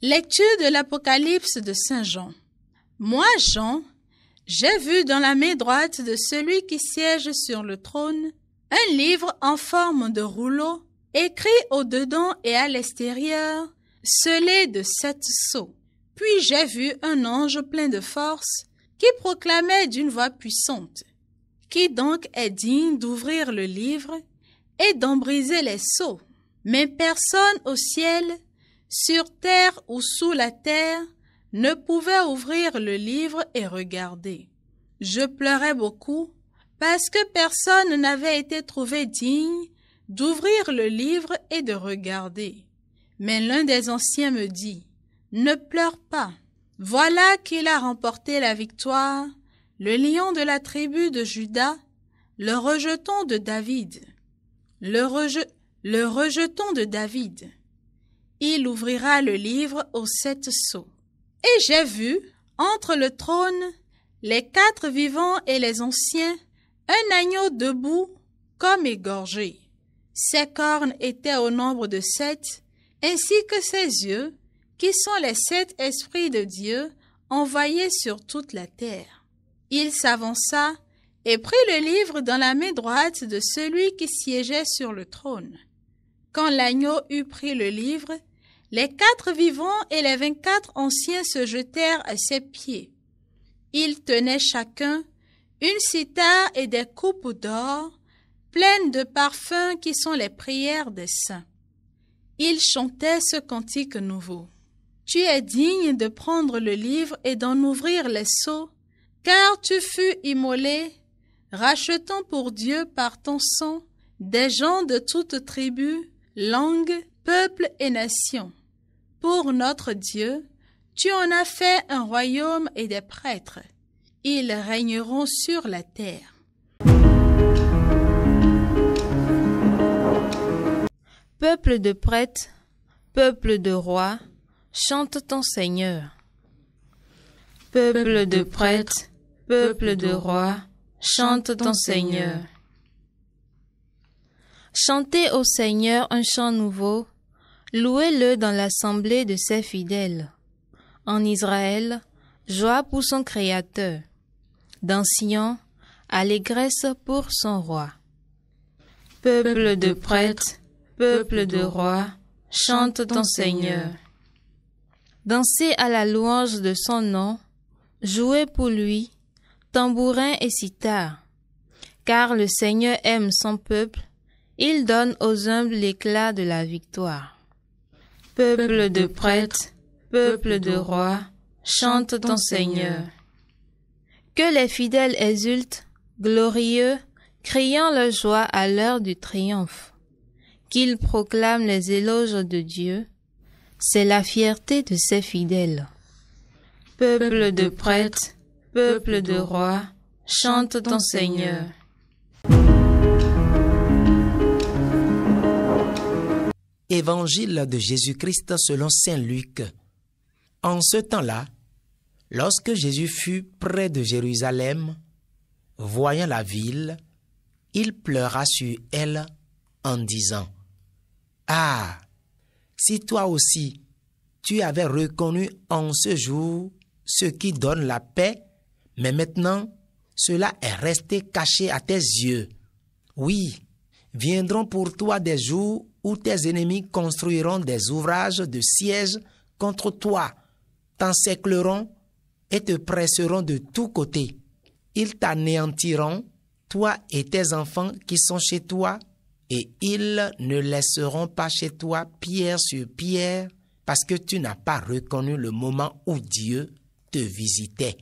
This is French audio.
Lecture de l'Apocalypse de Saint Jean. Moi, Jean, j'ai vu dans la main droite de celui qui siège sur le trône un livre en forme de rouleau, écrit au-dedans et à l'extérieur, scellé de 7 sceaux. Puis j'ai vu un ange plein de force qui proclamait d'une voix puissante: Qui donc est digne d'ouvrir le livre et d'en briser les sceaux? Mais personne au ciel, sur terre ou sous la terre, ne pouvait ouvrir le livre et regarder. Je pleurais beaucoup parce que personne n'avait été trouvé digne d'ouvrir le livre et de regarder. Mais l'un des anciens me dit: Ne pleure pas. Voilà qu'il a remporté la victoire, le lion de la tribu de Juda, le rejeton de David. Le rejeton de David. Il ouvrira le livre aux 7 sceaux. Et j'ai vu, entre le trône, les 4 vivants et les anciens, un agneau debout comme égorgé. Ses cornes étaient au nombre de 7, ainsi que ses yeux, qui sont les 7 esprits de Dieu envoyés sur toute la terre. Il s'avança et prit le livre dans la main droite de celui qui siégeait sur le trône. Quand l'agneau eut pris le livre, les 4 vivants et les 24 anciens se jetèrent à ses pieds. Ils tenaient chacun une cithare et des coupes d'or, pleines de parfums qui sont les prières des saints. Ils chantaient ce cantique nouveau. Tu es digne de prendre le livre et d'en ouvrir les sceaux, car tu fus immolé, rachetant pour Dieu par ton sang des gens de toute tribu, langue, peuple et nation. Pour notre Dieu, tu en as fait un royaume et des prêtres. Ils régneront sur la terre. Peuple de prêtres, peuple de rois, chante ton Seigneur. Peuple de prêtres, peuple de rois, chante ton Seigneur. Chantez au Seigneur un chant nouveau, louez-le dans l'assemblée de ses fidèles. En Israël, joie pour son Créateur. Dans Sion, allégresse pour son roi. Peuple de prêtres, peuple de rois, chante ton Seigneur. Dansez à la louange de son nom, jouez pour lui, tambourin et cithare. Car le Seigneur aime son peuple, il donne aux humbles l'éclat de la victoire. Peuple de prêtres, peuple de rois, chante ton Seigneur. Que les fidèles exultent, glorieux, criant leur joie à l'heure du triomphe. Qu'ils proclament les éloges de Dieu, c'est la fierté de ses fidèles. Peuple de prêtres, peuple de rois, chante ton Seigneur. Évangile de Jésus-Christ selon saint Luc. En ce temps-là, lorsque Jésus fut près de Jérusalem, voyant la ville, il pleura sur elle en disant: Ah, si toi aussi tu avais reconnu en ce jour ce qui donne la paix, mais maintenant cela est resté caché à tes yeux. Oui, viendront pour toi des jours où tes ennemis construiront des ouvrages de siège contre toi, t'encercleront et te presseront de tous côtés. Ils t'anéantiront, toi et tes enfants qui sont chez toi, et ils ne laisseront pas chez toi pierre sur pierre, parce que tu n'as pas reconnu le moment où Dieu te visitait.